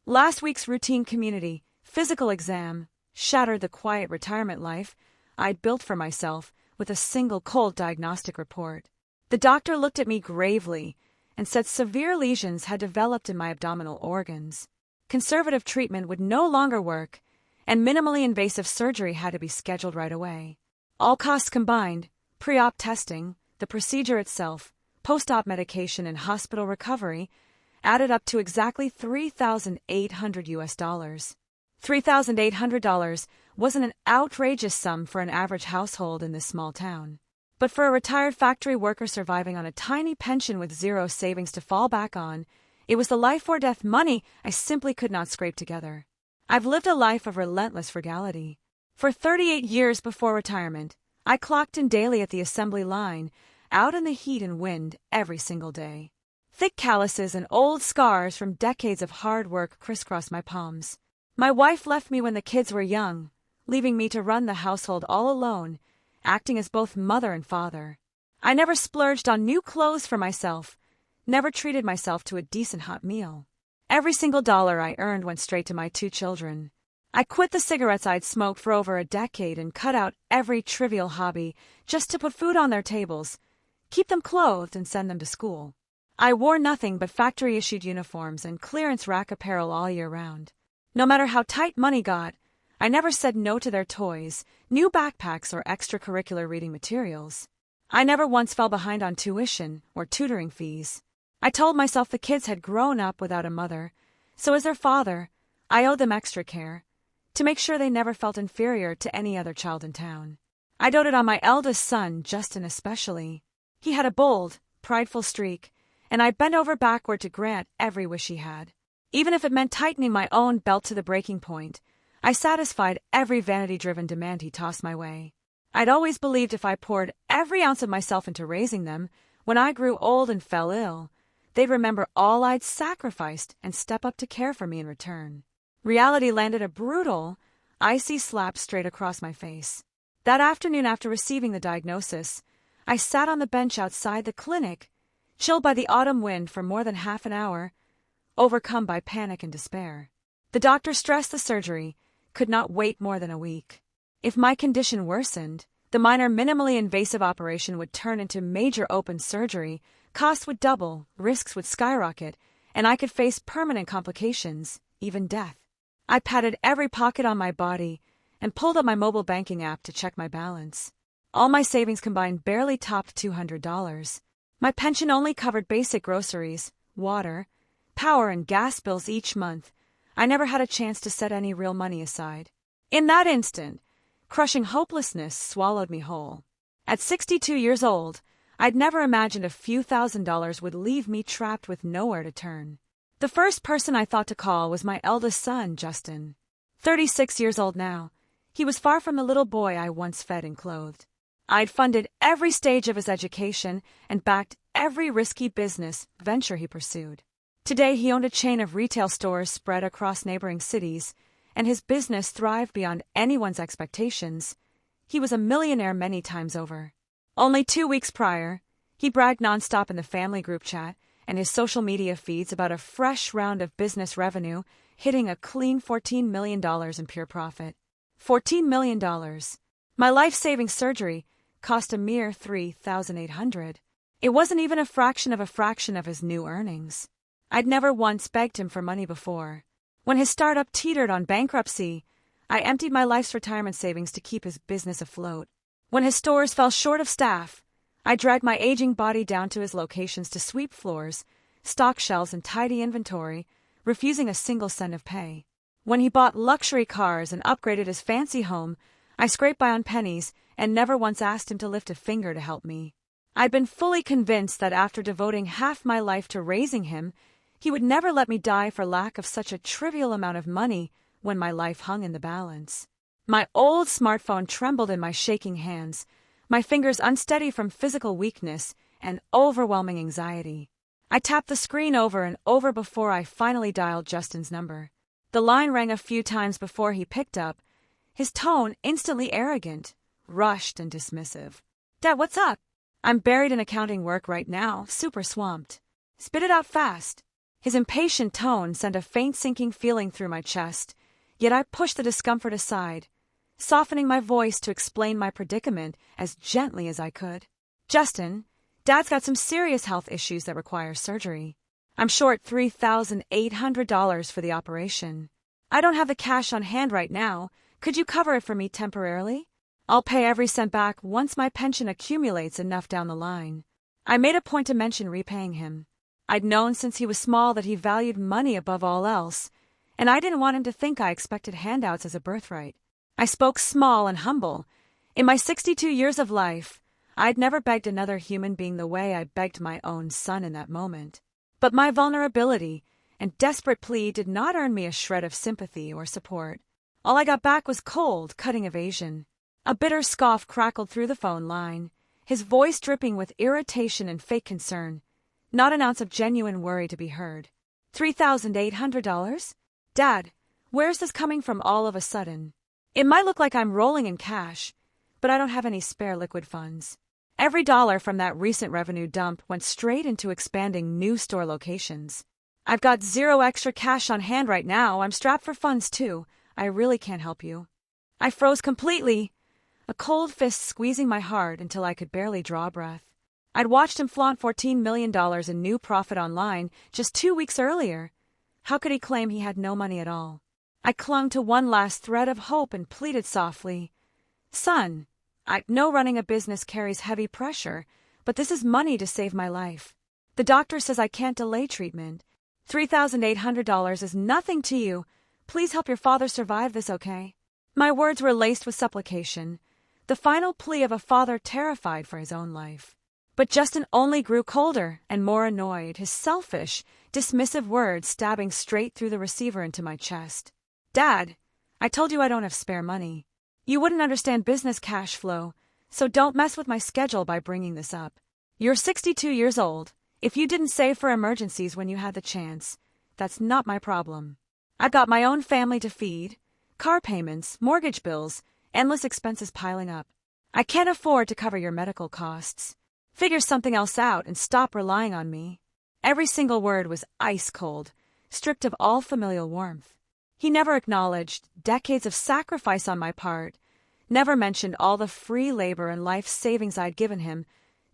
Last week's routine community physical exam shattered the quiet retirement life I'd built for myself with a single cold diagnostic report. The doctor looked at me gravely and said severe lesions had developed in my abdominal organs. Conservative treatment would no longer work, and minimally invasive surgery had to be scheduled right away. All costs combined, pre-op testing, the procedure itself, post-op medication, and hospital recovery, added up to exactly $3,800 US. $3,800 wasn't an outrageous sum for an average household in this small town. But for a retired factory worker surviving on a tiny pension with zero savings to fall back on, it was the life-or-death money I simply could not scrape together. I've lived a life of relentless frugality. For 38 years before retirement, I clocked in daily at the assembly line, out in the heat and wind every single day. Thick calluses and old scars from decades of hard work crisscrossed my palms. My wife left me when the kids were young, leaving me to run the household all alone, acting as both mother and father. I never splurged on new clothes for myself, never treated myself to a decent hot meal. Every single dollar I earned went straight to my 2 children. I quit the cigarettes I'd smoked for over a decade and cut out every trivial hobby just to put food on their tables, keep them clothed, and send them to school. I wore nothing but factory-issued uniforms and clearance rack apparel all year round. No matter how tight money got, I never said no to their toys, new backpacks, or extracurricular reading materials. I never once fell behind on tuition or tutoring fees. I told myself the kids had grown up without a mother, so as their father, I owed them extra care, to make sure they never felt inferior to any other child in town. I doted on my eldest son, Justin, especially. He had a bold, prideful streak, and I bent over backward to grant every wish he had. Even if it meant tightening my own belt to the breaking point, I satisfied every vanity-driven demand he tossed my way. I'd always believed if I poured every ounce of myself into raising them, when I grew old and fell ill, they'd remember all I'd sacrificed and step up to care for me in return. Reality landed a brutal, icy slap straight across my face. That afternoon after receiving the diagnosis, I sat on the bench outside the clinic, chilled by the autumn wind for more than half an hour, overcome by panic and despair. The doctor stressed the surgery could not wait more than a week. If my condition worsened, the minor minimally invasive operation would turn into major open surgery, costs would double, risks would skyrocket, and I could face permanent complications, even death. I patted every pocket on my body and pulled up my mobile banking app to check my balance. All my savings combined barely topped $200. My pension only covered basic groceries, water, power, and gas bills each month. I never had a chance to set any real money aside. In that instant, crushing hopelessness swallowed me whole. At 62 years old, I'd never imagined a few $1,000s would leave me trapped with nowhere to turn. The first person I thought to call was my eldest son, Justin. 36 years old now, he was far from the little boy I once fed and clothed. I'd funded every stage of his education and backed every risky business venture he pursued. Today he owned a chain of retail stores spread across neighboring cities, and his business thrived beyond anyone's expectations. He was a millionaire many times over. Only 2 weeks prior, he bragged nonstop in the family group chat and his social media feeds about a fresh round of business revenue hitting a clean $14 million in pure profit. $14 million. My life-saving surgery cost a mere $3,800. It wasn't even a fraction of his new earnings. I'd never once begged him for money before. When his startup teetered on bankruptcy, I emptied my life's retirement savings to keep his business afloat. When his stores fell short of staff, I dragged my aging body down to his locations to sweep floors, stock shelves, and tidy inventory, refusing a single cent of pay. When he bought luxury cars and upgraded his fancy home, I scraped by on pennies and never once asked him to lift a finger to help me. I'd been fully convinced that after devoting half my life to raising him, he would never let me die for lack of such a trivial amount of money when my life hung in the balance. My old smartphone trembled in my shaking hands, my fingers unsteady from physical weakness and overwhelming anxiety. I tapped the screen over and over before I finally dialed Justin's number. The line rang a few times before he picked up, his tone instantly arrogant, rushed, and dismissive. "Dad, what's up?" "I'm buried in accounting work right now, super swamped." "Spit it out fast." His impatient tone sent a faint sinking feeling through my chest, yet I pushed the discomfort aside, softening my voice to explain my predicament as gently as I could. Justin, Dad's got some serious health issues that require surgery. I'm short $3,800 for the operation. I don't have the cash on hand right now. Could you cover it for me temporarily? I'll pay every cent back once my pension accumulates enough down the line. I made a point to mention repaying him. I'd known since he was small that he valued money above all else, and I didn't want him to think I expected handouts as a birthright. I spoke small and humble. In my 62 years of life, I'd never begged another human being the way I begged my own son in that moment. But my vulnerability and desperate plea did not earn me a shred of sympathy or support. All I got back was cold, cutting evasion. A bitter scoff crackled through the phone line, his voice dripping with irritation and fake concern, not an ounce of genuine worry to be heard. $3,800? Dad, where's this coming from all of a sudden? It might look like I'm rolling in cash, but I don't have any spare liquid funds. Every dollar from that recent revenue dump went straight into expanding new store locations. I've got zero extra cash on hand right now. I'm strapped for funds too. I really can't help you. I froze completely, a cold fist squeezing my heart until I could barely draw a breath. I'd watched him flaunt $14 million in new profit online just 2 weeks earlier. How could he claim he had no money at all? I clung to one last thread of hope and pleaded softly, "Son, I know running a business carries heavy pressure, but this is money to save my life. The doctor says I can't delay treatment. $3,800 is nothing to you. Please help your father survive this, okay?" My words were laced with supplication, the final plea of a father terrified for his own life. But Justin only grew colder and more annoyed, his selfish, dismissive words stabbing straight through the receiver into my chest. "Dad, I told you I don't have spare money. You wouldn't understand business cash flow, so don't mess with my schedule by bringing this up. You're 62 years old. If you didn't save for emergencies when you had the chance, that's not my problem. I've got my own family to feed, car payments, mortgage bills, endless expenses piling up. I can't afford to cover your medical costs. Figure something else out and stop relying on me." Every single word was ice cold, stripped of all familial warmth. He never acknowledged decades of sacrifice on my part, never mentioned all the free labor and life savings I'd given him,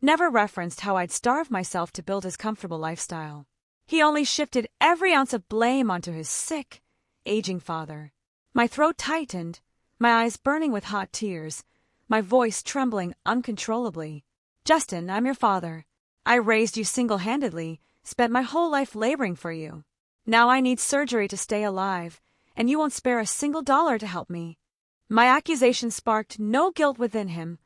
never referenced how I'd starved myself to build his comfortable lifestyle. He only shifted every ounce of blame onto his sick, aging father. My throat tightened, my eyes burning with hot tears, my voice trembling uncontrollably. "Justin, I'm your father. I raised you single-handedly, spent my whole life laboring for you. Now I need surgery to stay alive, and you won't spare a single dollar to help me." My accusation sparked no guilt within him,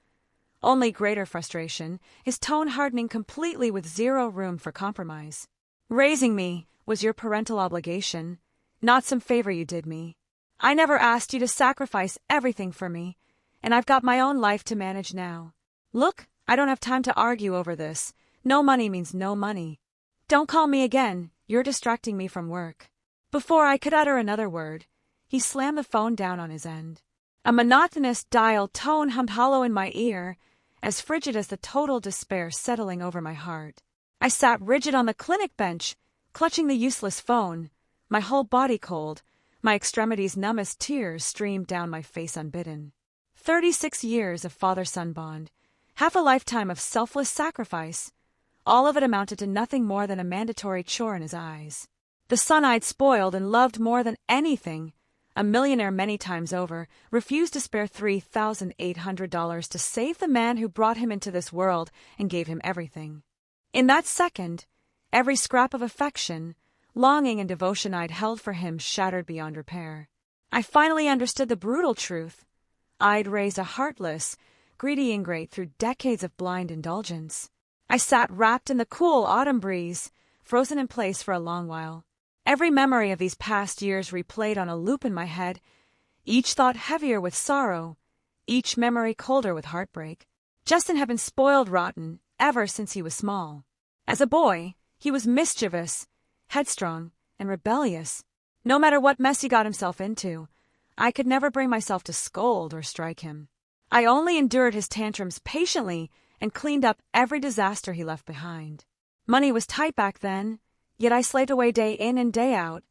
only greater frustration, his tone hardening completely with zero room for compromise. "Raising me was your parental obligation, not some favor you did me. I never asked you to sacrifice everything for me, and I've got my own life to manage now. Look, I don't have time to argue over this. No money means no money. Don't call me again. You're distracting me from work." Before I could utter another word, he slammed the phone down on his end. A monotonous dial tone hummed hollow in my ear, as frigid as the total despair settling over my heart. I sat rigid on the clinic bench, clutching the useless phone, my whole body cold, my extremities numb as tears streamed down my face unbidden. 36 years of father-son bond, half a lifetime of selfless sacrifice, all of it amounted to nothing more than a mandatory chore in his eyes. The son I'd spoiled and loved more than anything, a millionaire many times over, refused to spare $3,800 to save the man who brought him into this world and gave him everything. In that second, every scrap of affection, longing and devotion I'd held for him shattered beyond repair. I finally understood the brutal truth. I'd raised a heartless, greedy ingrate through decades of blind indulgence. I sat wrapped in the cool autumn breeze, frozen in place for a long while. Every memory of these past years replayed on a loop in my head, each thought heavier with sorrow, each memory colder with heartbreak. Justin had been spoiled rotten ever since he was small. As a boy, he was mischievous, headstrong, and rebellious. No matter what mess he got himself into, I could never bring myself to scold or strike him. I only endured his tantrums patiently and cleaned up every disaster he left behind. Money was tight back then, Yet I slaved away day in and day out,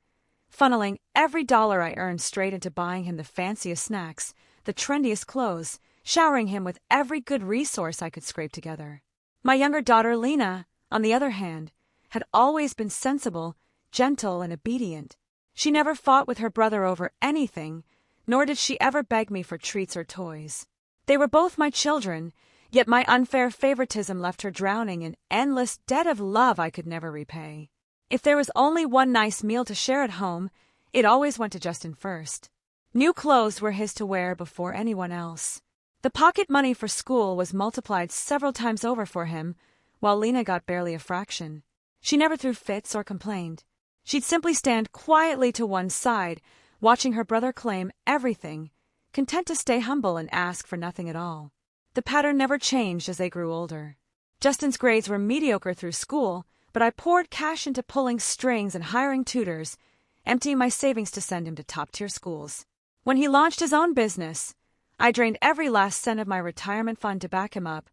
funneling every dollar I earned straight into buying him the fanciest snacks, the trendiest clothes, showering him with every good resource I could scrape together. My younger daughter, Lina, on the other hand, had always been sensible, gentle, and obedient. She never fought with her brother over anything, nor did she ever beg me for treats or toys. They were both my children, yet my unfair favoritism left her drowning in endless debt of love I could never repay. If there was only one nice meal to share at home, it always went to Justin first. New clothes were his to wear before anyone else. The pocket money for school was multiplied several times over for him, while Lina got barely a fraction. She never threw fits or complained. She'd simply stand quietly to one side, watching her brother claim everything, content to stay humble and ask for nothing at all. The pattern never changed as they grew older. Justin's grades were mediocre through school, but I poured cash into pulling strings and hiring tutors, emptying my savings to send him to top-tier schools. When he launched his own business, I drained every last cent of my retirement fund to back him up,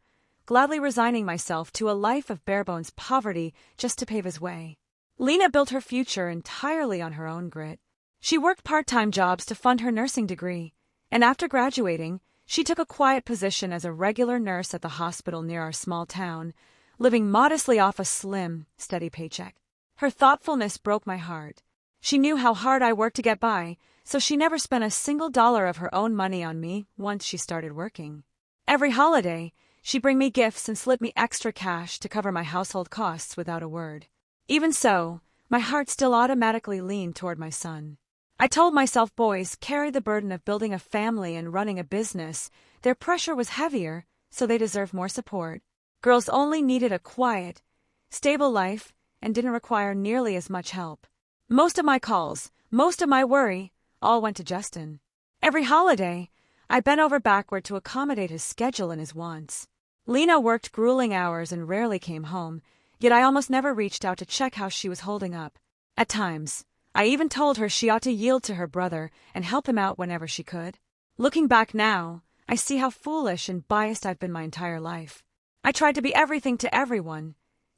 gladly resigning myself to a life of bare-bones poverty just to pave his way. Lina built her future entirely on her own grit. She worked part-time jobs to fund her nursing degree, and after graduating, she took a quiet position as a regular nurse at the hospital near our small town, living modestly off a slim, steady paycheck. Her thoughtfulness broke my heart. She knew how hard I worked to get by, so she never spent a single dollar of her own money on me once she started working. Every holiday, she'd bring me gifts and slip me extra cash to cover my household costs without a word. Even so, my heart still automatically leaned toward my son. I told myself boys carry the burden of building a family and running a business. Their pressure was heavier, so they deserved more support. Girls only needed a quiet, stable life and didn't require nearly as much help. Most of my calls, most of my worry, all went to Justin. Every holiday, I bent over backward to accommodate his schedule and his wants. Lina worked grueling hours and rarely came home, yet I almost never reached out to check how she was holding up. At times, I even told her she ought to yield to her brother and help him out whenever she could. Looking back now, I see how foolish and biased I've been my entire life. I tried to be everything to everyone,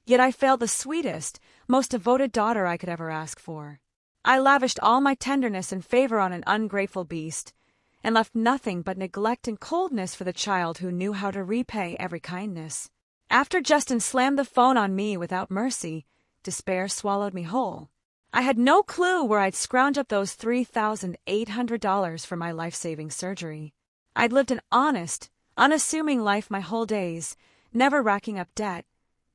yet I failed the sweetest, most devoted daughter I could ever ask for. I lavished all my tenderness and favor on an ungrateful beast, and left nothing but neglect and coldness for the child who knew how to repay every kindness. After Justin slammed the phone on me without mercy, despair swallowed me whole. I had no clue where I'd scrounge up those $3,800 for my life-saving surgery. I'd lived an honest, unassuming life my whole days, never racking up debt,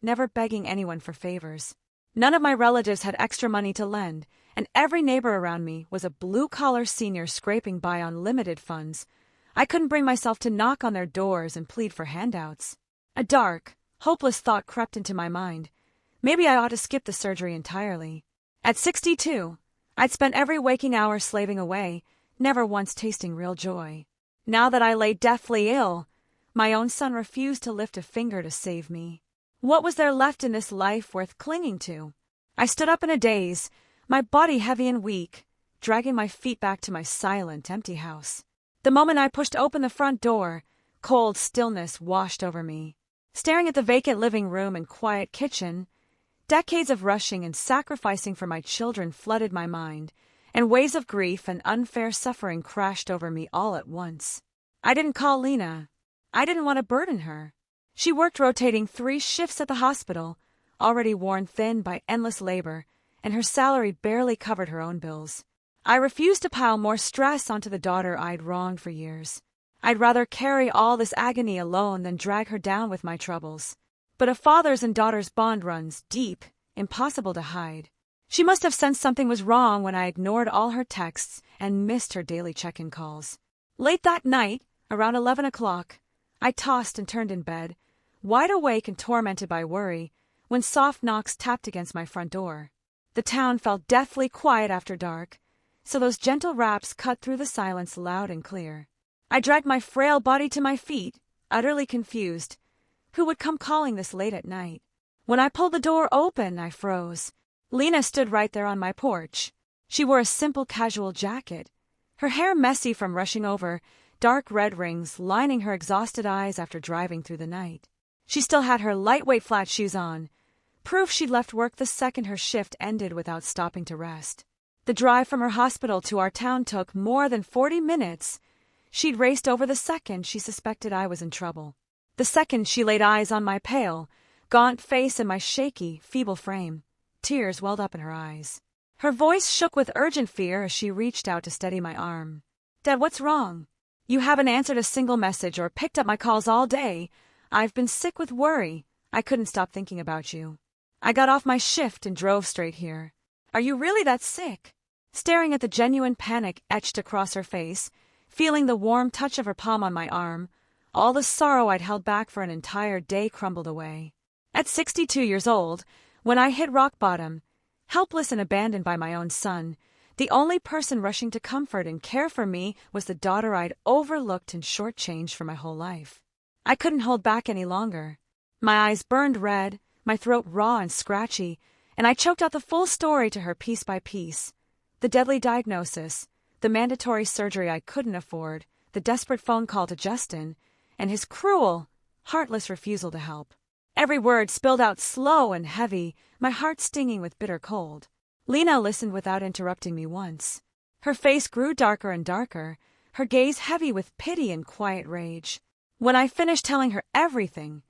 never begging anyone for favors. None of my relatives had extra money to lend, and every neighbor around me was a blue-collar senior scraping by on limited funds. I couldn't bring myself to knock on their doors and plead for handouts. A dark, hopeless thought crept into my mind. Maybe I ought to skip the surgery entirely. At 62, I'd spent every waking hour slaving away, never once tasting real joy. Now that I lay deathly ill, my own son refused to lift a finger to save me. What was there left in this life worth clinging to? I stood up in a daze, my body heavy and weak, dragging my feet back to my silent, empty house. The moment I pushed open the front door, cold stillness washed over me. Staring at the vacant living room and quiet kitchen, decades of rushing and sacrificing for my children flooded my mind, and waves of grief and unfair suffering crashed over me all at once. I didn't call Lina. I didn't want to burden her. She worked rotating 3 shifts at the hospital, already worn thin by endless labor, and her salary barely covered her own bills. I refused to pile more stress onto the daughter I'd wronged for years. I'd rather carry all this agony alone than drag her down with my troubles. But a father's and daughter's bond runs deep, impossible to hide. She must have sensed something was wrong when I ignored all her texts and missed her daily check-in calls. Late that night, around 11 o'clock, I tossed and turned in bed, wide awake and tormented by worry, when soft knocks tapped against my front door. The town felt deathly quiet after dark, so those gentle raps cut through the silence loud and clear. I dragged my frail body to my feet, utterly confused. Who would come calling this late at night? When I pulled the door open, I froze. Lina stood right there on my porch. She wore a simple casual jacket, her hair messy from rushing over, dark red rings lining her exhausted eyes after driving through the night. She still had her lightweight flat shoes on, proof she'd left work the second her shift ended without stopping to rest. The drive from her hospital to our town took more than 40 minutes. She'd raced over the second she suspected I was in trouble. The second she laid eyes on my pale, gaunt face and my shaky, feeble frame. Tears welled up in her eyes. Her voice shook with urgent fear as she reached out to steady my arm. "Dad, what's wrong? You haven't answered a single message or picked up my calls all day. I've been sick with worry. I couldn't stop thinking about you. I got off my shift and drove straight here. Are you really that sick?" Staring at the genuine panic etched across her face, feeling the warm touch of her palm on my arm, all the sorrow I'd held back for an entire day crumbled away. At 62 years old, when I hit rock bottom, helpless and abandoned by my own son, the only person rushing to comfort and care for me was the daughter I'd overlooked and shortchanged for my whole life. I couldn't hold back any longer. My eyes burned red, my throat raw and scratchy, and I choked out the full story to her piece by piece. The deadly diagnosis, the mandatory surgery I couldn't afford, the desperate phone call to Justin, and his cruel, heartless refusal to help. Every word spilled out slow and heavy, my heart stinging with bitter cold. Lina listened without interrupting me once. Her face grew darker and darker, her gaze heavy with pity and quiet rage. When I finished telling her everything,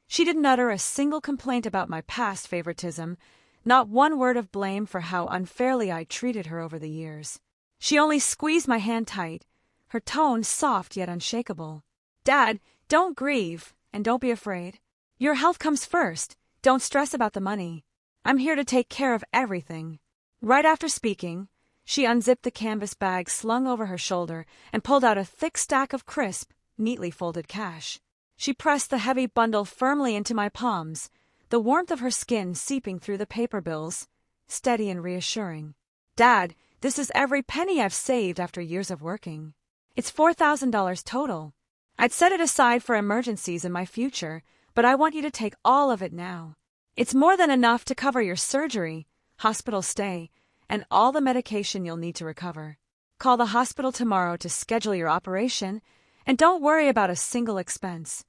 she didn't utter a single complaint about my past favoritism, not one word of blame for how unfairly I'd treated her over the years. She only squeezed my hand tight, her tone soft yet unshakable. "Dad, don't grieve, and don't be afraid. Your health comes first. Don't stress about the money. I'm here to take care of everything." Right after speaking, she unzipped the canvas bag slung over her shoulder and pulled out a thick stack of crisp, neatly folded cash. She pressed the heavy bundle firmly into my palms, the warmth of her skin seeping through the paper bills, steady and reassuring. "Dad, this is every penny I've saved after years of working. It's $4,000 total. I'd set it aside for emergencies in my future, but I want you to take all of it now. It's more than enough to cover your surgery, hospital stay, and all the medication you'll need to recover. Call the hospital tomorrow to schedule your operation, and don't worry about a single expense.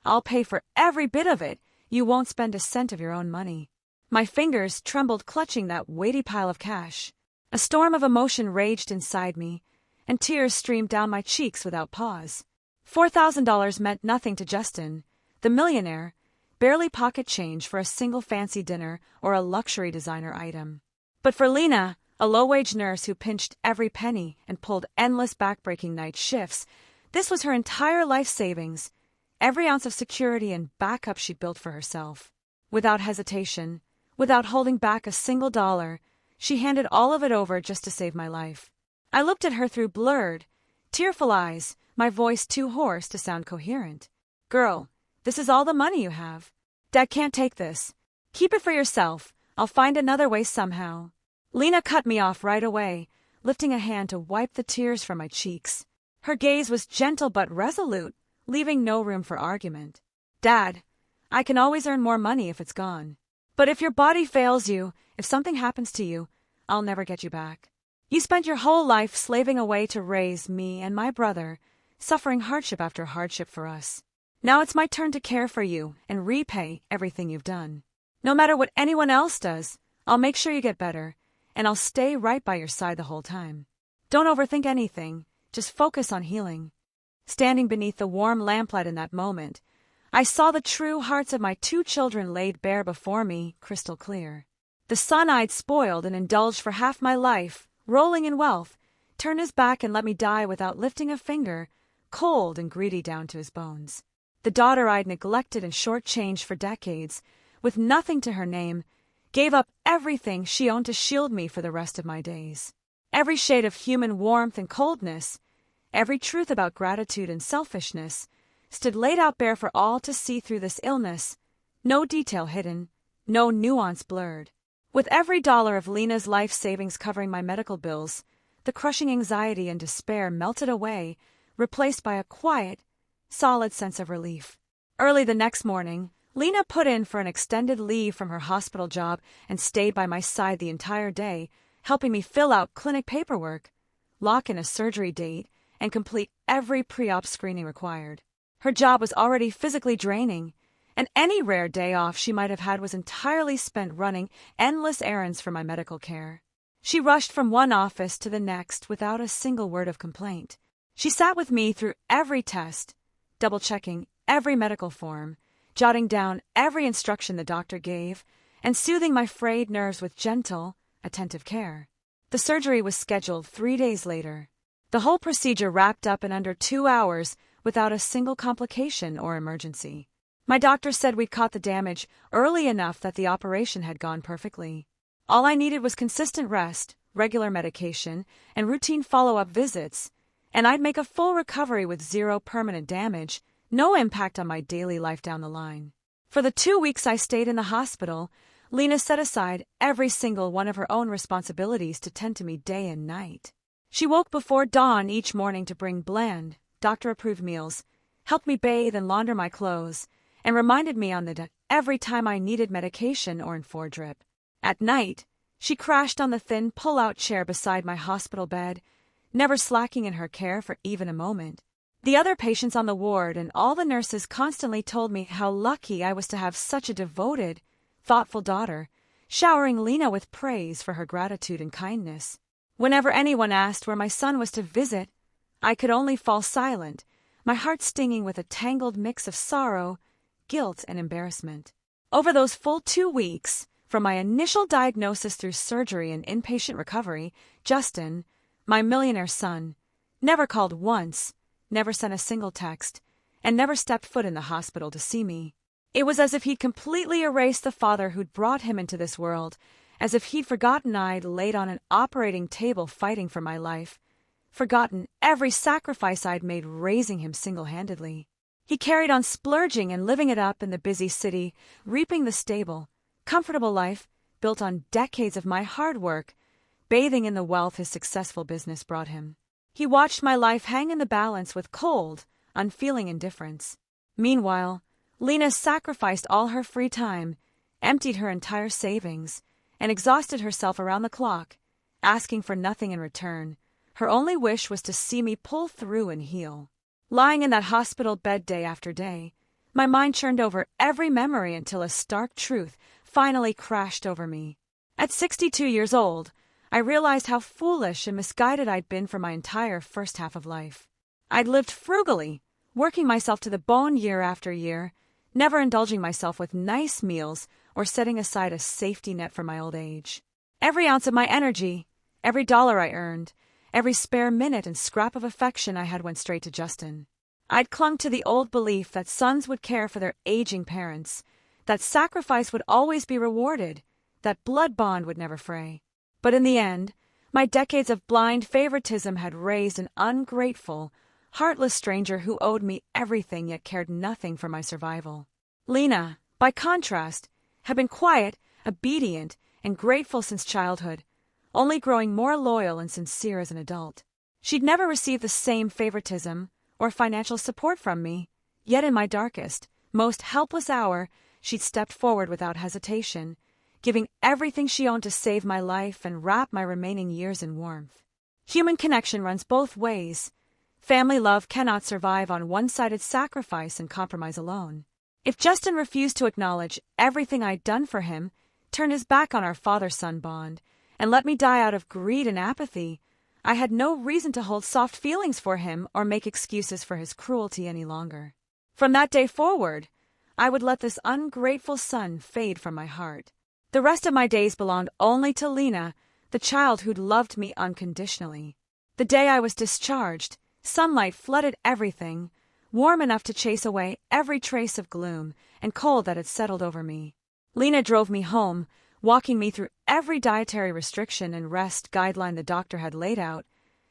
I'll pay for every bit of it. You won't spend a cent of your own money." My fingers trembled clutching that weighty pile of cash. A storm of emotion raged inside me, and tears streamed down my cheeks without pause. $4,000 meant nothing to Justin, the millionaire, barely pocket change for a single fancy dinner or a luxury designer item. But for Lina, a low-wage nurse who pinched every penny and pulled endless back-breaking night shifts, this was her entire life savings, every ounce of security and backup she'd built for herself. Without hesitation, without holding back a single dollar, she handed all of it over just to save my life. I looked at her through blurred, tearful eyes, my voice too hoarse to sound coherent. "Girl, this is all the money you have. Dad can't take this. Keep it for yourself. I'll find another way somehow." Lina cut me off right away, lifting a hand to wipe the tears from my cheeks. Her gaze was gentle but resolute, leaving no room for argument. "Dad, I can always earn more money if it's gone. But if your body fails you, if something happens to you, I'll never get you back. You spent your whole life slaving away to raise me and my brother, suffering hardship after hardship for us. Now it's my turn to care for you and repay everything you've done. No matter what anyone else does, I'll make sure you get better, and I'll stay right by your side the whole time. Don't overthink anything, just focus on healing." Standing beneath the warm lamplight in that moment, I saw the true hearts of my 2 children laid bare before me, crystal clear. The son I'd spoiled and indulged for half my life, rolling in wealth, turned his back and let me die without lifting a finger, cold and greedy down to his bones. The daughter I'd neglected and shortchanged for decades, with nothing to her name, gave up everything she owned to shield me for the rest of my days. Every shade of human warmth and coldness, every truth about gratitude and selfishness, stood laid out bare for all to see through this illness, no detail hidden, no nuance blurred. With every dollar of Lina's life savings covering my medical bills, the crushing anxiety and despair melted away, replaced by a quiet, solid sense of relief. Early the next morning, Lina put in for an extended leave from her hospital job and stayed by my side the entire day, helping me fill out clinic paperwork, lock in a surgery date, and complete every pre-op screening required. Her job was already physically draining, and any rare day off she might have had was entirely spent running endless errands for my medical care. She rushed from one office to the next without a single word of complaint. She sat with me through every test, double-checking every medical form, jotting down every instruction the doctor gave, and soothing my frayed nerves with gentle, attentive care. The surgery was scheduled 3 days later. The whole procedure wrapped up in under 2 hours without a single complication or emergency. My doctor said we'd caught the damage early enough that the operation had gone perfectly. All I needed was consistent rest, regular medication, and routine follow-up visits, and I'd make a full recovery with zero permanent damage, no impact on my daily life down the line. For the 2 weeks I stayed in the hospital, Lina set aside every single one of her own responsibilities to tend to me day and night. She woke before dawn each morning to bring bland, doctor-approved meals, helped me bathe and launder my clothes, and reminded me on the dot every time I needed medication or in drip. At night, she crashed on the thin pull-out chair beside my hospital bed, never slacking in her care for even a moment. The other patients on the ward and all the nurses constantly told me how lucky I was to have such a devoted, thoughtful daughter, showering Lina with praise for her gratitude and kindness. Whenever anyone asked where my son was to visit, I could only fall silent, my heart stinging with a tangled mix of sorrow, guilt, and embarrassment. Over those full 2 weeks, from my initial diagnosis through surgery and inpatient recovery, Justin, my millionaire son, never called once, never sent a single text, and never stepped foot in the hospital to see me. It was as if he'd completely erased the father who'd brought him into this world, as if he'd forgotten I'd laid on an operating table fighting for my life, forgotten every sacrifice I'd made raising him single-handedly. He carried on splurging and living it up in the busy city, reaping the stable, comfortable life built on decades of my hard work, bathing in the wealth his successful business brought him. He watched my life hang in the balance with cold, unfeeling indifference. Meanwhile, Lina sacrificed all her free time, emptied her entire savings, and exhausted herself around the clock, asking for nothing in return. Her only wish was to see me pull through and heal. Lying in that hospital bed day after day, my mind churned over every memory until a stark truth finally crashed over me. At 62 years old, I realized how foolish and misguided I'd been for my entire first half of life. I'd lived frugally, working myself to the bone year after year, never indulging myself with nice meals or setting aside a safety net for my old age. Every ounce of my energy, every dollar I earned, every spare minute and scrap of affection I had went straight to Justin. I'd clung to the old belief that sons would care for their aging parents, that sacrifice would always be rewarded, that blood bond would never fray. But in the end, my decades of blind favoritism had raised an ungrateful, heartless stranger who owed me everything yet cared nothing for my survival. Lina, by contrast, had been quiet, obedient, and grateful since childhood, only growing more loyal and sincere as an adult. She'd never received the same favoritism or financial support from me, yet in my darkest, most helpless hour, she'd stepped forward without hesitation, giving everything she owned to save my life and wrap my remaining years in warmth. Human connection runs both ways. Family love cannot survive on one-sided sacrifice and compromise alone. If Justin refused to acknowledge everything I'd done for him, turned his back on our father-son bond, and let me die out of greed and apathy, I had no reason to hold soft feelings for him or make excuses for his cruelty any longer. From that day forward, I would let this ungrateful son fade from my heart. The rest of my days belonged only to Lina, the child who'd loved me unconditionally. The day I was discharged, sunlight flooded everything, warm enough to chase away every trace of gloom and cold that had settled over me. Lina drove me home, walking me through every dietary restriction and rest guideline the doctor had laid out,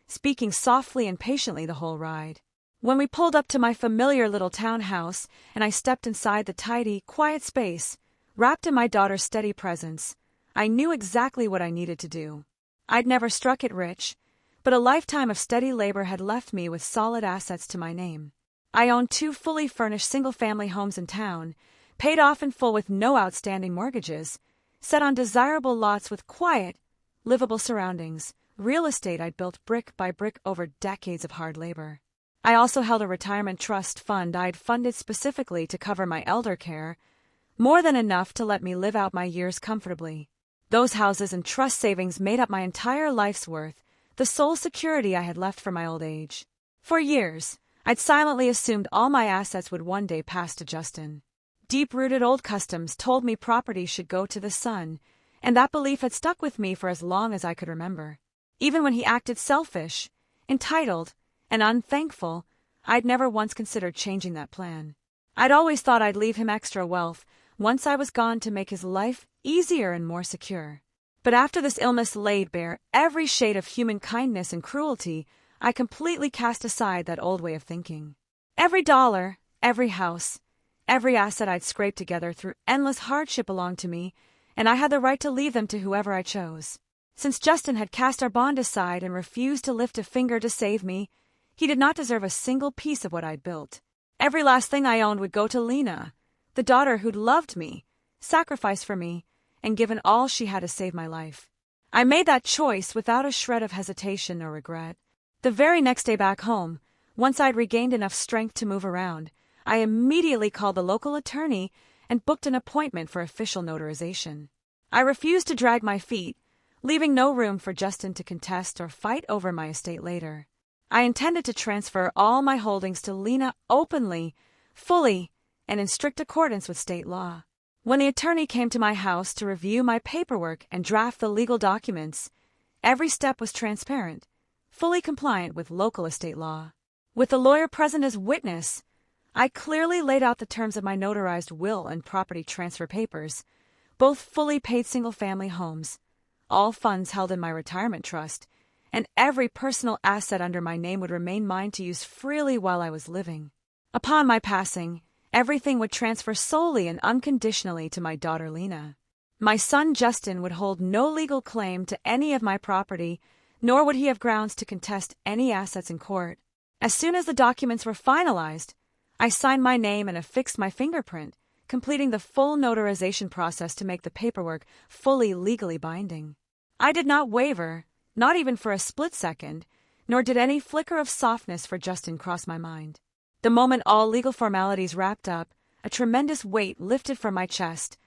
speaking softly and patiently the whole ride. When we pulled up to my familiar little townhouse and I stepped inside the tidy, quiet space, wrapped in my daughter's steady presence, I knew exactly what I needed to do. I'd never struck it rich, but a lifetime of steady labor had left me with solid assets to my name. I owned 2 fully furnished single-family homes in town, paid off in full with no outstanding mortgages, set on desirable lots with quiet, livable surroundings, real estate I'd built brick by brick over decades of hard labor. I also held a retirement trust fund I'd funded specifically to cover my elder care, more than enough to let me live out my years comfortably. Those houses and trust savings made up my entire life's worth, the sole security I had left for my old age. For years, I'd silently assumed all my assets would one day pass to Justin. Deep-rooted old customs told me property should go to the son, and that belief had stuck with me for as long as I could remember. Even when he acted selfish, entitled, and unthankful, I'd never once considered changing that plan. I'd always thought I'd leave him extra wealth once I was gone to make his life easier and more secure. But after this illness laid bare every shade of human kindness and cruelty, I completely cast aside that old way of thinking. Every dollar, every house, every asset I'd scraped together through endless hardship belonged to me, and I had the right to leave them to whoever I chose. Since Justin had cast our bond aside and refused to lift a finger to save me, he did not deserve a single piece of what I'd built. Every last thing I owned would go to Lina, the daughter who'd loved me, sacrificed for me, and given all she had to save my life. I made that choice without a shred of hesitation or regret. The very next day back home, once I'd regained enough strength to move around, I immediately called the local attorney and booked an appointment for official notarization. I refused to drag my feet, leaving no room for Justin to contest or fight over my estate later. I intended to transfer all my holdings to Lina openly, fully, and in strict accordance with state law. When the attorney came to my house to review my paperwork and draft the legal documents, every step was transparent, fully compliant with local estate law. With the lawyer present as witness, I clearly laid out the terms of my notarized will and property transfer papers, both fully paid single-family homes, all funds held in my retirement trust, and every personal asset under my name would remain mine to use freely while I was living. Upon my passing, everything would transfer solely and unconditionally to my daughter Lina. My son Justin would hold no legal claim to any of my property, nor would he have grounds to contest any assets in court. As soon as the documents were finalized, I signed my name and affixed my fingerprint, completing the full notarization process to make the paperwork fully legally binding. I did not waver, not even for a split second, nor did any flicker of softness for Justin cross my mind. The moment all legal formalities wrapped up, a tremendous weight lifted from my chest,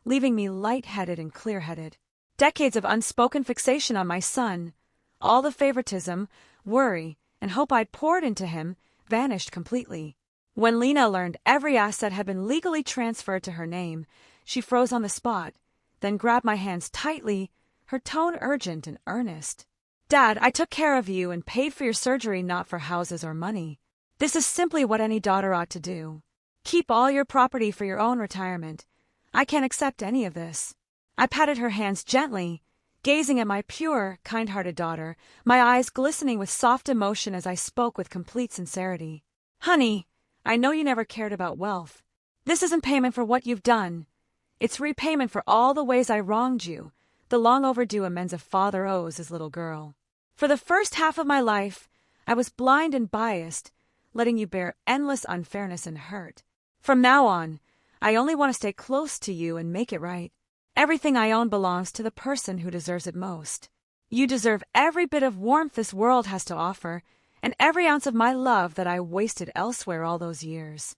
leaving me light-headed and clear-headed. Decades of unspoken fixation on my son, all the favoritism, worry, and hope I'd poured into him, vanished completely. When Lina learned every asset had been legally transferred to her name, she froze on the spot, then grabbed my hands tightly, her tone urgent and earnest. "Dad, I took care of you and paid for your surgery not for houses or money. This is simply what any daughter ought to do. Keep all your property for your own retirement. I can't accept any of this." I patted her hands gently, gazing at my pure, kind-hearted daughter, my eyes glistening with soft emotion as I spoke with complete sincerity. "Honey, I know you never cared about wealth. This isn't payment for what you've done. It's repayment for all the ways I wronged you, the long overdue amends a father owes his little girl. For the first half of my life, I was blind and biased, letting you bear endless unfairness and hurt. From now on, I only want to stay close to you and make it right. Everything I own belongs to the person who deserves it most. You deserve every bit of warmth this world has to offer, and every ounce of my love that I wasted elsewhere all those years."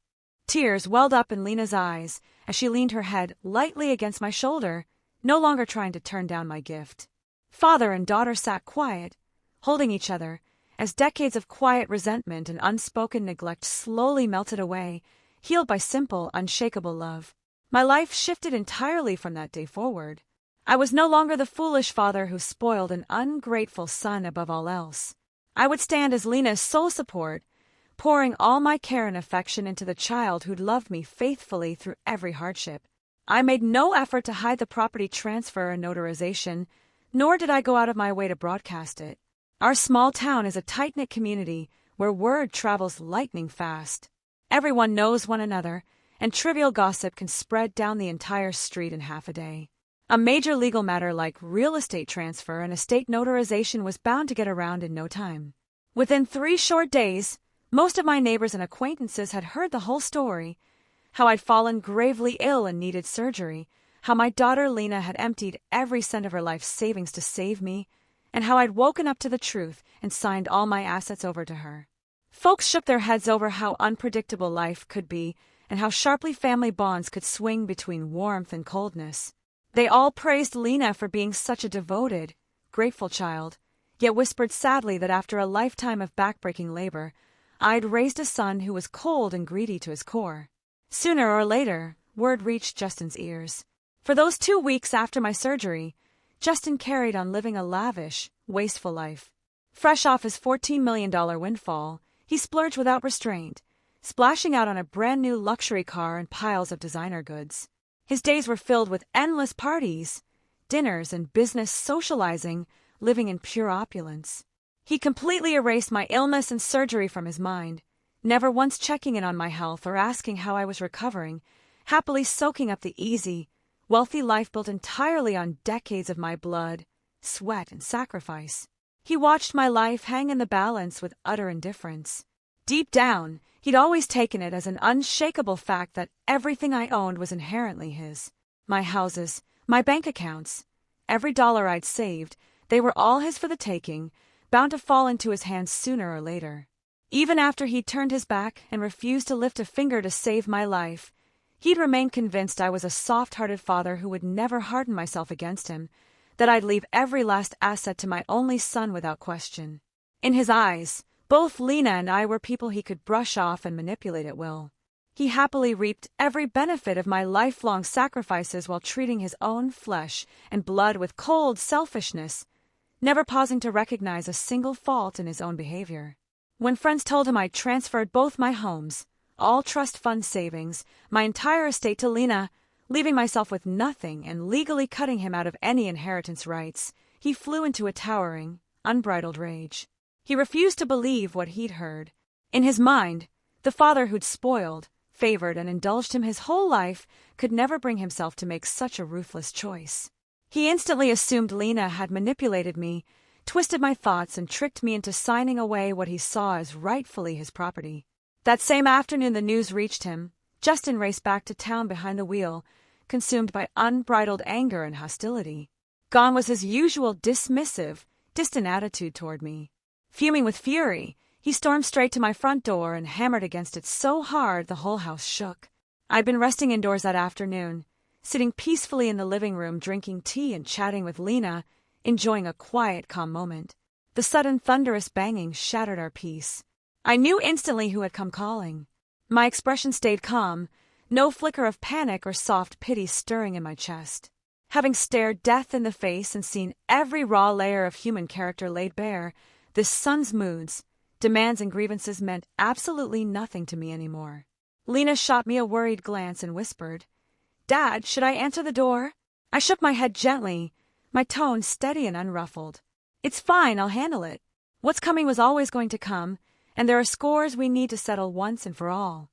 Tears welled up in Lina's eyes as she leaned her head lightly against my shoulder, no longer trying to turn down my gift. Father and daughter sat quiet, holding each other, as decades of quiet resentment and unspoken neglect slowly melted away, healed by simple, unshakable love. My life shifted entirely from that day forward. I was no longer the foolish father who spoiled an ungrateful son above all else. I would stand as Lina's sole support, pouring all my care and affection into the child who'd loved me faithfully through every hardship. I made no effort to hide the property transfer and notarization, nor did I go out of my way to broadcast it. Our small town is a tight-knit community where word travels lightning fast. Everyone knows one another, and trivial gossip can spread down the entire street in half a day. A major legal matter like real estate transfer and estate notarization was bound to get around in no time. Within 3 short days, most of my neighbors and acquaintances had heard the whole story, how I'd fallen gravely ill and needed surgery, how my daughter Lina had emptied every cent of her life's savings to save me, and how I'd woken up to the truth and signed all my assets over to her. Folks shook their heads over how unpredictable life could be and how sharply family bonds could swing between warmth and coldness. They all praised Lina for being such a devoted, grateful child, yet whispered sadly that after a lifetime of backbreaking labor, I'd raised a son who was cold and greedy to his core. Sooner or later, word reached Justin's ears. For those 2 weeks after my surgery, Justin carried on living a lavish, wasteful life. Fresh off his $14 million windfall, he splurged without restraint, splashing out on a brand-new luxury car and piles of designer goods. His days were filled with endless parties, dinners, and business socializing, living in pure opulence. He completely erased my illness and surgery from his mind, never once checking in on my health or asking how I was recovering, happily soaking up the easy, wealthy life built entirely on decades of my blood, sweat, and sacrifice. He watched my life hang in the balance with utter indifference. Deep down, he'd always taken it as an unshakable fact that everything I owned was inherently his. My houses, my bank accounts, every dollar I'd saved, they were all his for the taking, bound to fall into his hands sooner or later. Even after he'd turned his back and refused to lift a finger to save my life, he'd remained convinced I was a soft-hearted father who would never harden myself against him, that I'd leave every last asset to my only son without question. In his eyes, both Lina and I were people he could brush off and manipulate at will. He happily reaped every benefit of my lifelong sacrifices while treating his own flesh and blood with cold selfishness, never pausing to recognize a single fault in his own behavior. When friends told him I'd transferred both my homes, all trust fund savings, my entire estate to Lina, leaving myself with nothing and legally cutting him out of any inheritance rights, he flew into a towering, unbridled rage. He refused to believe what he'd heard. In his mind, the father who'd spoiled, favored, and indulged him his whole life could never bring himself to make such a ruthless choice. He instantly assumed Lina had manipulated me, twisted my thoughts, and tricked me into signing away what he saw as rightfully his property. That same afternoon the news reached him. Justin raced back to town behind the wheel, consumed by unbridled anger and hostility. Gone was his usual dismissive, distant attitude toward me. Fuming with fury, he stormed straight to my front door and hammered against it so hard the whole house shook. I'd been resting indoors that afternoon, sitting peacefully in the living room drinking tea and chatting with Lina, enjoying a quiet, calm moment. The sudden thunderous banging shattered our peace. I knew instantly who had come calling. My expression stayed calm, no flicker of panic or soft pity stirring in my chest. Having stared death in the face and seen every raw layer of human character laid bare, this son's moods, demands, and grievances meant absolutely nothing to me anymore. Lina shot me a worried glance and whispered, "Dad, should I answer the door?" I shook my head gently, my tone steady and unruffled. "It's fine, I'll handle it. What's coming was always going to come, and there are scores we need to settle once and for all."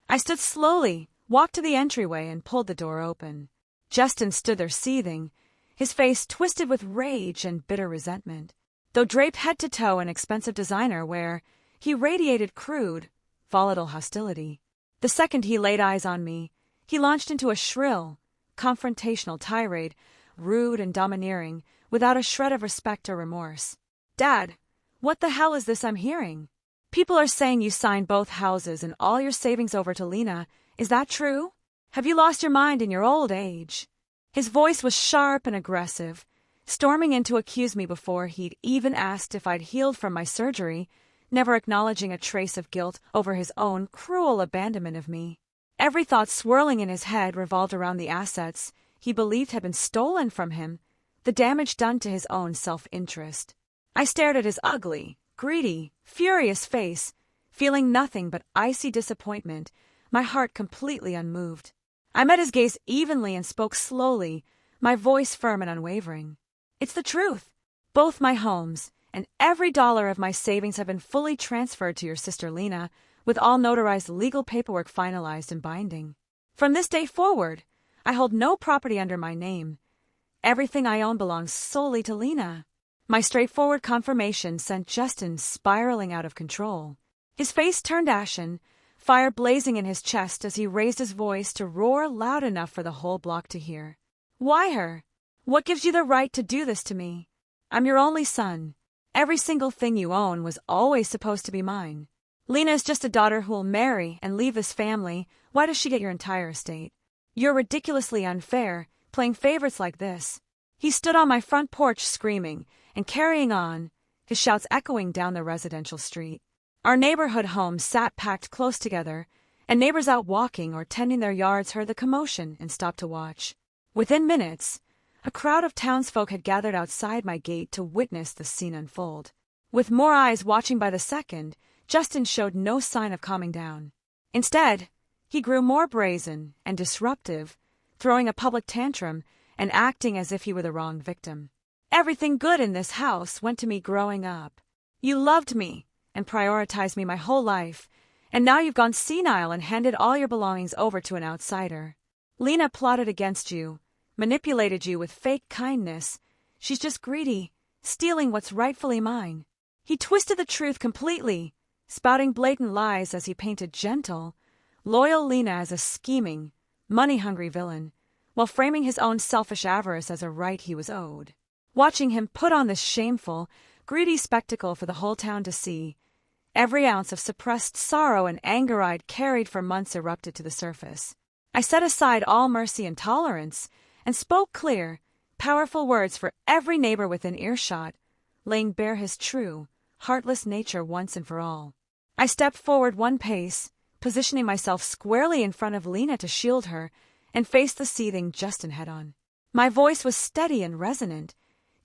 I stood slowly, walked to the entryway, and pulled the door open. Justin stood there seething, his face twisted with rage and bitter resentment. Though draped head to toe in expensive designer wear, he radiated crude, volatile hostility. The second he laid eyes on me, he launched into a shrill, confrontational tirade, rude and domineering, without a shred of respect or remorse. "Dad, what the hell is this I'm hearing? People are saying you signed both houses and all your savings over to Lina. Is that true? Have you lost your mind in your old age?" His voice was sharp and aggressive, storming in to accuse me before he'd even asked if I'd healed from my surgery, never acknowledging a trace of guilt over his own cruel abandonment of me. Every thought swirling in his head revolved around the assets he believed had been stolen from him, the damage done to his own self-interest. I stared at his ugly, greedy, furious face, feeling nothing but icy disappointment, my heart completely unmoved. I met his gaze evenly and spoke slowly, my voice firm and unwavering. "It's the truth. Both my homes and every dollar of my savings have been fully transferred to your sister Lina, with all notarized legal paperwork finalized and binding. From this day forward, I hold no property under my name. Everything I own belongs solely to Lina." My straightforward confirmation sent Justin spiraling out of control. His face turned ashen, fire blazing in his chest as he raised his voice to roar loud enough for the whole block to hear. "Why her? What gives you the right to do this to me? I'm your only son. Every single thing you own was always supposed to be mine. Lina is just a daughter who'll marry and leave this family. Why does she get your entire estate? You're ridiculously unfair, playing favorites like this." He stood on my front porch screaming and carrying on, his shouts echoing down the residential street. Our neighborhood homes sat packed close together, and neighbors out walking or tending their yards heard the commotion and stopped to watch. Within minutes, a crowd of townsfolk had gathered outside my gate to witness the scene unfold. With more eyes watching by the second, Justin showed no sign of calming down. Instead, he grew more brazen and disruptive, throwing a public tantrum and acting as if he were the wrong victim. "Everything good in this house went to me growing up. You loved me and prioritized me my whole life, and now you've gone senile and handed all your belongings over to an outsider. Lina plotted against you, manipulated you with fake kindness. She's just greedy, stealing what's rightfully mine." He twisted the truth completely, spouting blatant lies as he painted gentle, loyal Lina as a scheming, money-hungry villain, while framing his own selfish avarice as a right he was owed. Watching him put on this shameful, greedy spectacle for the whole town to see, every ounce of suppressed sorrow and anger I'd carried for months erupted to the surface. I set aside all mercy and tolerance and spoke clear, powerful words for every neighbor within earshot, laying bare his true, heartless nature once and for all. I stepped forward one pace, positioning myself squarely in front of Lina to shield her, and faced the seething Justin head-on. My voice was steady and resonant,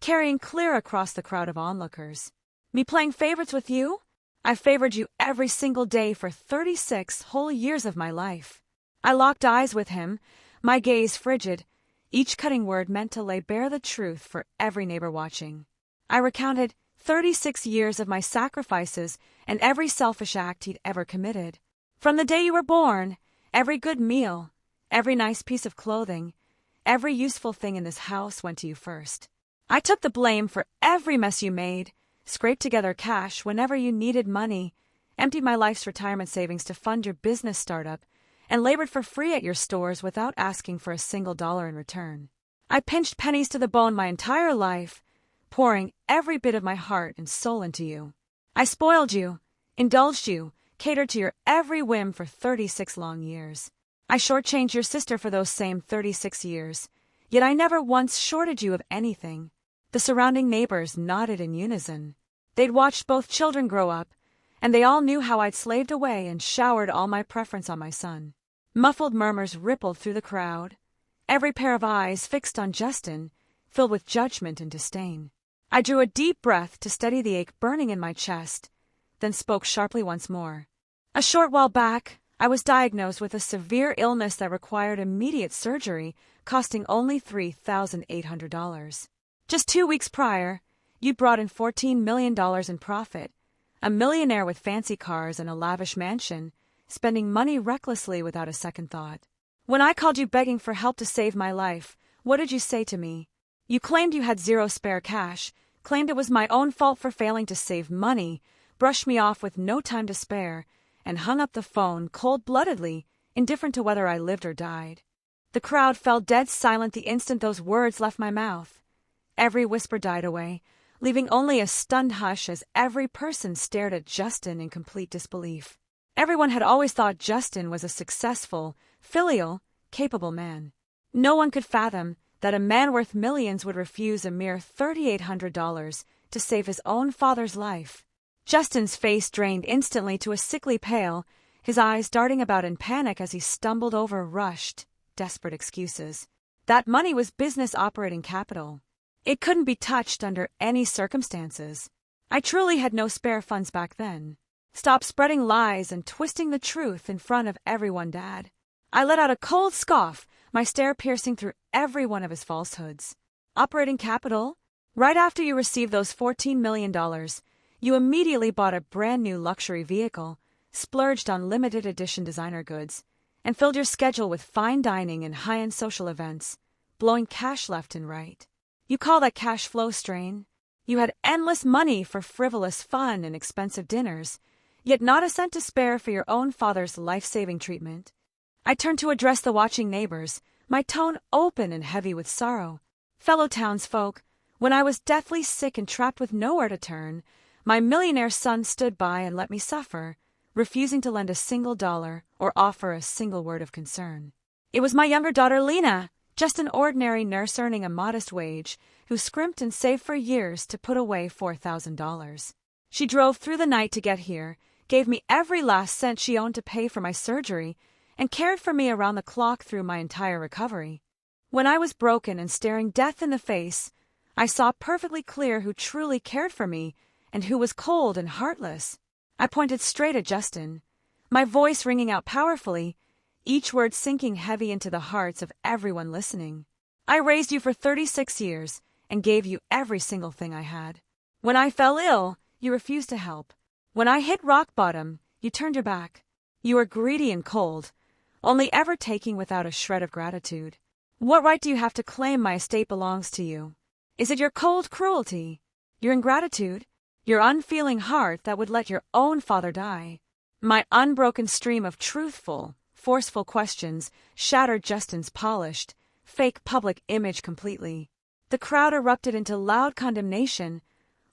carrying clear across the crowd of onlookers. "Me playing favorites with you? I favored you every single day for 36 whole years of my life." I locked eyes with him, my gaze frigid, each cutting word meant to lay bare the truth for every neighbor watching. I recounted 36 years of my sacrifices and every selfish act he'd ever committed. From the day you were born, every good meal, every nice piece of clothing, every useful thing in this house went to you first. I took the blame for every mess you made, scraped together cash whenever you needed money, emptied my life's retirement savings to fund your business startup, and labored for free at your stores without asking for a single dollar in return. I pinched pennies to the bone my entire life, pouring every bit of my heart and soul into you. I spoiled you, indulged you, catered to your every whim for 36 long years. I shortchanged your sister for those same 36 years, yet I never once shorted you of anything. The surrounding neighbors nodded in unison. They'd watched both children grow up, and they all knew how I'd slaved away and showered all my preference on my son. Muffled murmurs rippled through the crowd, every pair of eyes fixed on Justin, filled with judgment and disdain. I drew a deep breath to steady the ache burning in my chest, then spoke sharply once more. "A short while back, I was diagnosed with a severe illness that required immediate surgery, costing only $3,800. Just 2 weeks prior, you brought in $14 million in profit, a millionaire with fancy cars and a lavish mansion, spending money recklessly without a second thought. When I called you begging for help to save my life, what did you say to me? You claimed you had zero spare cash, claimed it was my own fault for failing to save money, brushed me off with no time to spare, and hung up the phone cold-bloodedly, indifferent to whether I lived or died. The crowd fell dead silent the instant those words left my mouth. Every whisper died away, leaving only a stunned hush as every person stared at Justin in complete disbelief. Everyone had always thought Justin was a successful, filial, capable man. No one could fathom that a man worth millions would refuse a mere $3,800 to save his own father's life. Justin's face drained instantly to a sickly pale, his eyes darting about in panic as he stumbled over rushed, desperate excuses. That money was business operating capital. It couldn't be touched under any circumstances. I truly had no spare funds back then. Stop spreading lies and twisting the truth in front of everyone, Dad. I let out a cold scoff, my stare piercing through every one of his falsehoods. Operating capital? Right after you received those $14 million, you immediately bought a brand new luxury vehicle, splurged on limited edition designer goods, and filled your schedule with fine dining and high-end social events, blowing cash left and right. You call that cash flow strain? You had endless money for frivolous fun and expensive dinners, yet not a cent to spare for your own father's life-saving treatment. I turned to address the watching neighbors, my tone open and heavy with sorrow. Fellow townsfolk, when I was deathly sick and trapped with nowhere to turn, my millionaire son stood by and let me suffer, refusing to lend a single dollar or offer a single word of concern. It was my younger daughter, Lina, just an ordinary nurse earning a modest wage, who scrimped and saved for years to put away $4,000. She drove through the night to get here, gave me every last cent she owned to pay for my surgery, and cared for me around the clock through my entire recovery. When I was broken and staring death in the face, I saw perfectly clear who truly cared for me and who was cold and heartless. I pointed straight at Justin, my voice ringing out powerfully, each word sinking heavy into the hearts of everyone listening. I raised you for 36 years and gave you every single thing I had. When I fell ill, you refused to help. When I hit rock bottom, you turned your back. You were greedy and cold, only ever taking without a shred of gratitude. What right do you have to claim my estate belongs to you? Is it your cold cruelty, your ingratitude, your unfeeling heart that would let your own father die? My unbroken stream of truthful, forceful questions shattered Justin's polished, fake public image completely. The crowd erupted into loud condemnation,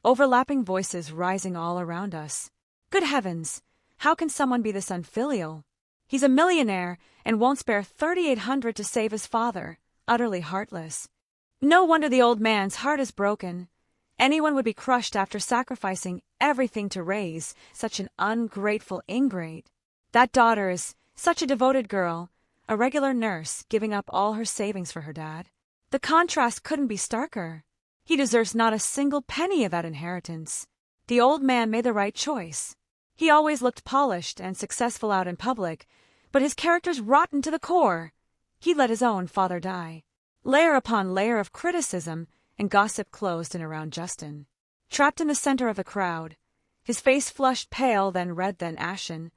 overlapping voices rising all around us. Good heavens, how can someone be this unfilial? He's a millionaire and won't spare $3,800 to save his father, utterly heartless. No wonder the old man's heart is broken. Anyone would be crushed after sacrificing everything to raise such an ungrateful ingrate. That daughter is such a devoted girl, a regular nurse giving up all her savings for her dad. The contrast couldn't be starker. He deserves not a single penny of that inheritance. The old man made the right choice. He always looked polished and successful out in public, but his character's rotten to the core. He let his own father die. Layer upon layer of criticism and gossip closed in around Justin. Trapped in the center of the crowd, his face flushed pale, then red, then ashen,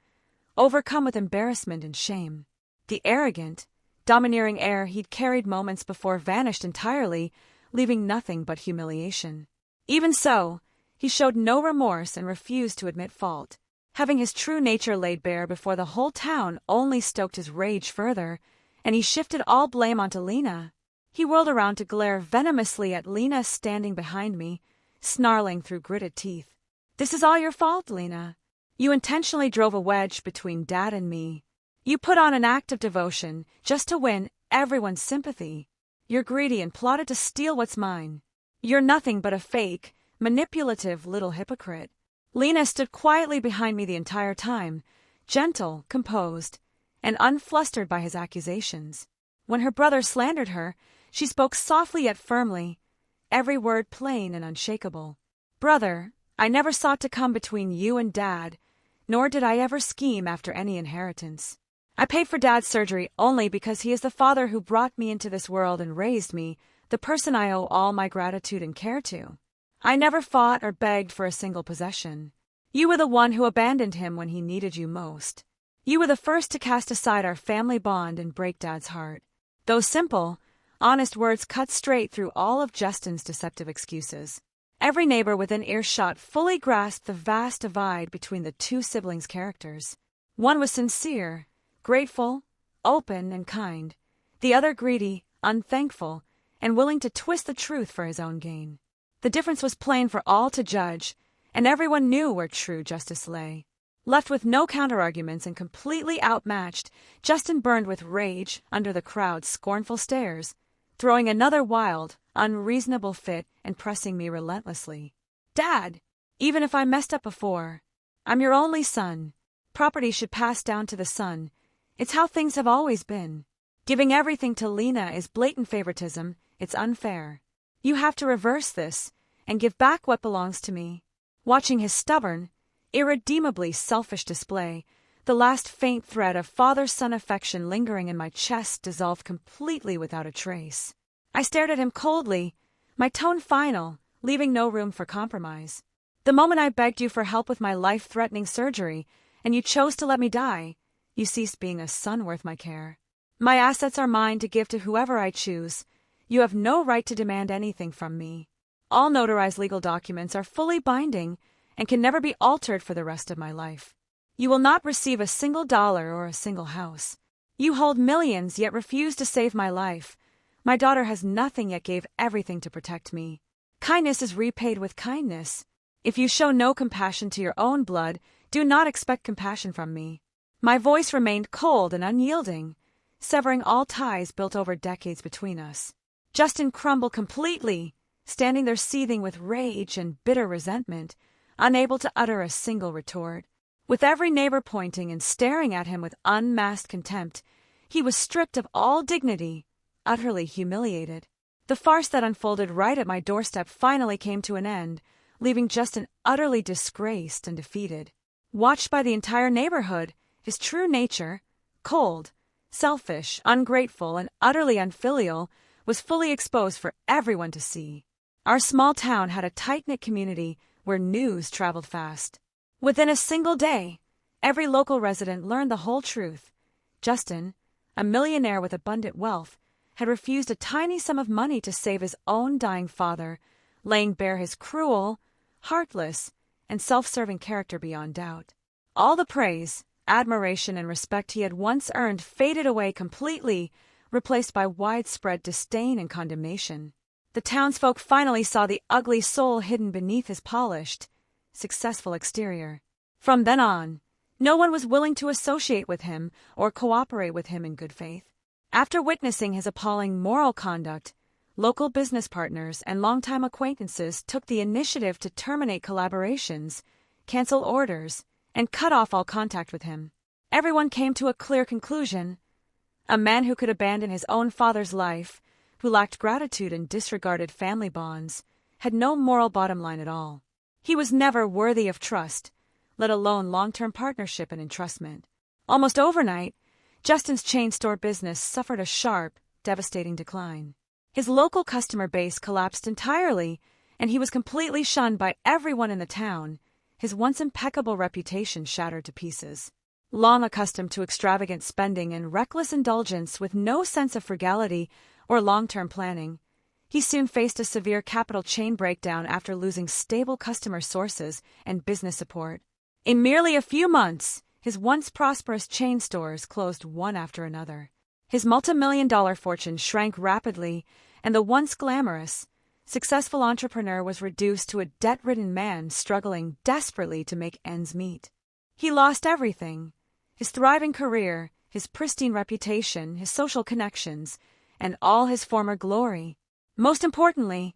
overcome with embarrassment and shame. The arrogant, domineering air he'd carried moments before vanished entirely, leaving nothing but humiliation. Even so, he showed no remorse and refused to admit fault. Having his true nature laid bare before the whole town only stoked his rage further, and he shifted all blame onto Lina. He whirled around to glare venomously at Lina standing behind me, snarling through gritted teeth. "This is all your fault, Lina. You intentionally drove a wedge between Dad and me. You put on an act of devotion just to win everyone's sympathy. You're greedy and plotted to steal what's mine. You're nothing but a fake, manipulative little hypocrite." Lina stood quietly behind me the entire time, gentle, composed, and unflustered by his accusations. When her brother slandered her, she spoke softly yet firmly, every word plain and unshakable. "Brother, I never sought to come between you and Dad, nor did I ever scheme after any inheritance. I paid for Dad's surgery only because he is the father who brought me into this world and raised me, the person I owe all my gratitude and care to. I never fought or begged for a single possession. You were the one who abandoned him when he needed you most. You were the first to cast aside our family bond and break Dad's heart." Those simple, honest words cut straight through all of Justin's deceptive excuses. Every neighbor within earshot fully grasped the vast divide between the two siblings' characters. One was sincere, grateful, open, and kind. The other greedy, unthankful, and willing to twist the truth for his own gain. The difference was plain for all to judge, and everyone knew where true justice lay. Left with no counterarguments and completely outmatched, Justin burned with rage under the crowd's scornful stares, throwing another wild, unreasonable fit and pressing me relentlessly. "Dad, even if I messed up before, I'm your only son. Property should pass down to the son. It's how things have always been. Giving everything to Lina is blatant favoritism. It's unfair. You have to reverse this and give back what belongs to me." Watching his stubborn, irredeemably selfish display, the last faint thread of father-son affection lingering in my chest dissolved completely without a trace. I stared at him coldly, my tone final, leaving no room for compromise. "The moment I begged you for help with my life-threatening surgery, and you chose to let me die, you ceased being a son worth my care. My assets are mine to give to whoever I choose. You have no right to demand anything from me. All notarized legal documents are fully binding and can never be altered for the rest of my life. You will not receive a single dollar or a single house. You hold millions yet refuse to save my life. My daughter has nothing yet gave everything to protect me. Kindness is repaid with kindness. If you show no compassion to your own blood, Do not expect compassion from me. My voice remained cold and unyielding, severing all ties built over decades between us. Justin crumbled completely, standing there seething with rage and bitter resentment, unable to utter a single retort. With every neighbor pointing and staring at him with unmasked contempt, he was stripped of all dignity, utterly humiliated. The farce that unfolded right at my doorstep finally came to an end, leaving Justin utterly disgraced and defeated. Watched by the entire neighborhood, his true nature, cold, selfish, ungrateful, and utterly unfilial, was fully exposed for everyone to see. Our small town had a tight-knit community where news traveled fast. Within a single day, every local resident learned the whole truth. Justin, a millionaire with abundant wealth, had refused a tiny sum of money to save his own dying father, laying bare his cruel, heartless, and self-serving character beyond doubt. All the praise, admiration, and respect he had once earned faded away completely, replaced by widespread disdain and condemnation. The townsfolk finally saw the ugly soul hidden beneath his polished, successful exterior. From then on, no one was willing to associate with him or cooperate with him in good faith. After witnessing his appalling moral conduct, local business partners and longtime acquaintances took the initiative to terminate collaborations, cancel orders, and cut off all contact with him. Everyone came to a clear conclusion. A man who could abandon his own father's life, who lacked gratitude and disregarded family bonds, had no moral bottom line at all. He was never worthy of trust, let alone long-term partnership and entrustment. Almost overnight, Justin's chain store business suffered a sharp, devastating decline. His local customer base collapsed entirely, and he was completely shunned by everyone in the town, his once impeccable reputation shattered to pieces. Long accustomed to extravagant spending and reckless indulgence with no sense of frugality or long-term planning, he soon faced a severe capital chain breakdown after losing stable customer sources and business support. In merely a few months, his once prosperous chain stores closed one after another. His multi-million-dollar fortune shrank rapidly, and the once glamorous, successful entrepreneur was reduced to a debt-ridden man struggling desperately to make ends meet. He lost everything: his thriving career, his pristine reputation, his social connections, and all his former glory. Most importantly,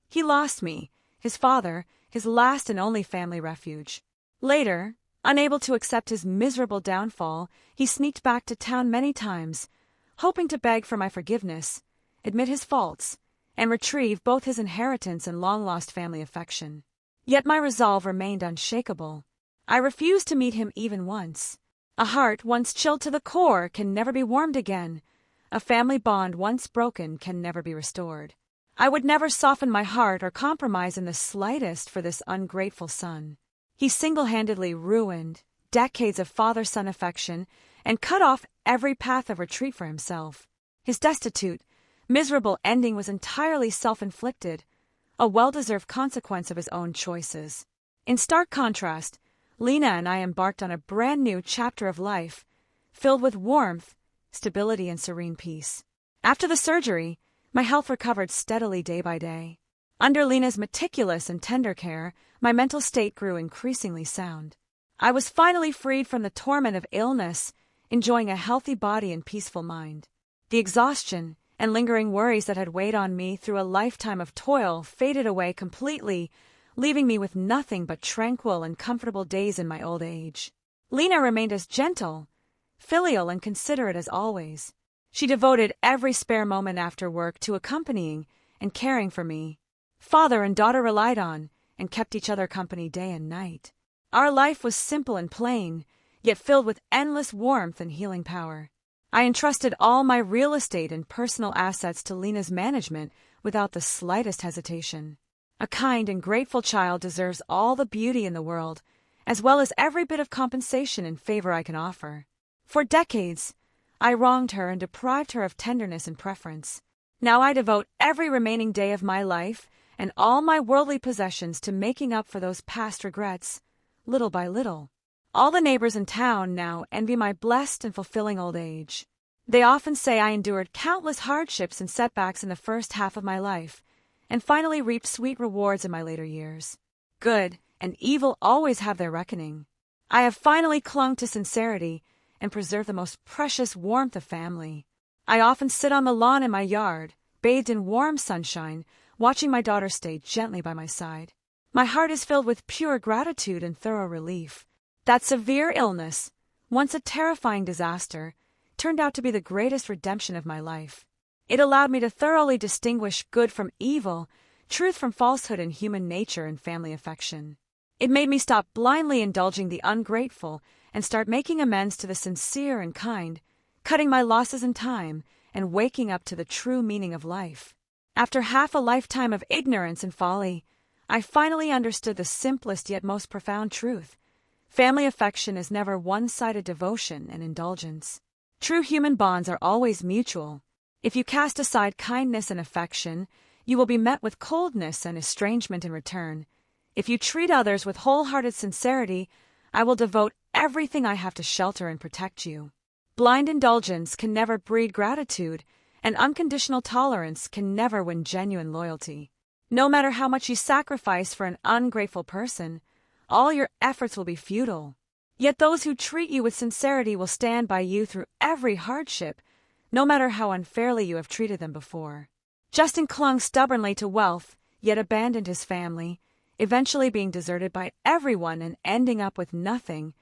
he lost me, his father, his last and only family refuge. Later, unable to accept his miserable downfall, he sneaked back to town many times, hoping to beg for my forgiveness, admit his faults, and retrieve both his inheritance and long-lost family affection. Yet my resolve remained unshakable. I refused to meet him even once. A heart once chilled to the core can never be warmed again. A family bond once broken can never be restored. I would never soften my heart or compromise in the slightest for this ungrateful son. He single-handedly ruined decades of father-son affection and cut off every path of retreat for himself. His destitute, miserable ending was entirely self-inflicted, a well-deserved consequence of his own choices. In stark contrast, Lina and I embarked on a brand-new chapter of life, filled with warmth, stability, and serene peace. After the surgery, my health recovered steadily day by day. Under Lina's meticulous and tender care, my mental state grew increasingly sound. I was finally freed from the torment of illness, enjoying a healthy body and peaceful mind. The exhaustion and lingering worries that had weighed on me through a lifetime of toil faded away completely, leaving me with nothing but tranquil and comfortable days in my old age. Lina remained as gentle, filial, and considerate as always. She devoted every spare moment after work to accompanying and caring for me. Father and daughter relied on and kept each other company day and night. Our life was simple and plain, yet filled with endless warmth and healing power. I entrusted all my real estate and personal assets to Lina's management without the slightest hesitation. A kind and grateful child deserves all the beauty in the world, as well as every bit of compensation and favor I can offer. For decades, I wronged her and deprived her of tenderness and preference. Now I devote every remaining day of my life and all my worldly possessions to making up for those past regrets, little by little. All the neighbors in town now envy my blessed and fulfilling old age. They often say I endured countless hardships and setbacks in the first half of my life, and finally reaped sweet rewards in my later years. Good and evil always have their reckoning. I have finally clung to sincerity and preserved the most precious warmth of family. I often sit on the lawn in my yard, bathed in warm sunshine, watching my daughter stay gently by my side. My heart is filled with pure gratitude and thorough relief. That severe illness, once a terrifying disaster, turned out to be the greatest redemption of my life. It allowed me to thoroughly distinguish good from evil, truth from falsehood in human nature and family affection. It made me stop blindly indulging the ungrateful and start making amends to the sincere and kind, cutting my losses in time and waking up to the true meaning of life. After half a lifetime of ignorance and folly, I finally understood the simplest yet most profound truth. Family affection is never one-sided devotion and indulgence. True human bonds are always mutual. If you cast aside kindness and affection, you will be met with coldness and estrangement in return. If you treat others with wholehearted sincerity, I will devote everything I have to shelter and protect you. Blind indulgence can never breed gratitude, and unconditional tolerance can never win genuine loyalty. No matter how much you sacrifice for an ungrateful person, all your efforts will be futile. Yet those who treat you with sincerity will stand by you through every hardship, no matter how unfairly you have treated them before. Justin clung stubbornly to wealth, yet abandoned his family, eventually being deserted by everyone and ending up with nothing,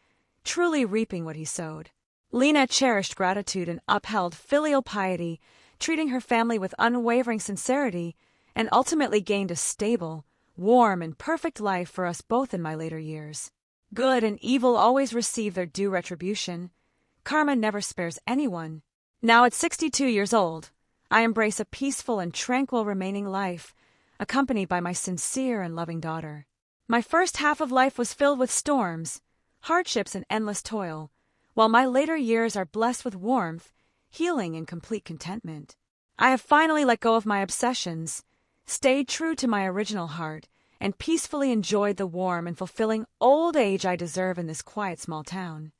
truly reaping what he sowed. Lina cherished gratitude and upheld filial piety, treating her family with unwavering sincerity, and ultimately gained a stable, warm, and perfect life for us both in my later years. Good and evil always receive their due retribution. Karma never spares anyone. Now at 62 years old, I embrace a peaceful and tranquil remaining life, accompanied by my sincere and loving daughter. My first half of life was filled with storms, hardships, and endless toil, while my later years are blessed with warmth, healing, and complete contentment. I have finally let go of my obsessions, stayed true to my original heart, and peacefully enjoyed the warm and fulfilling old age I deserve in this quiet small town.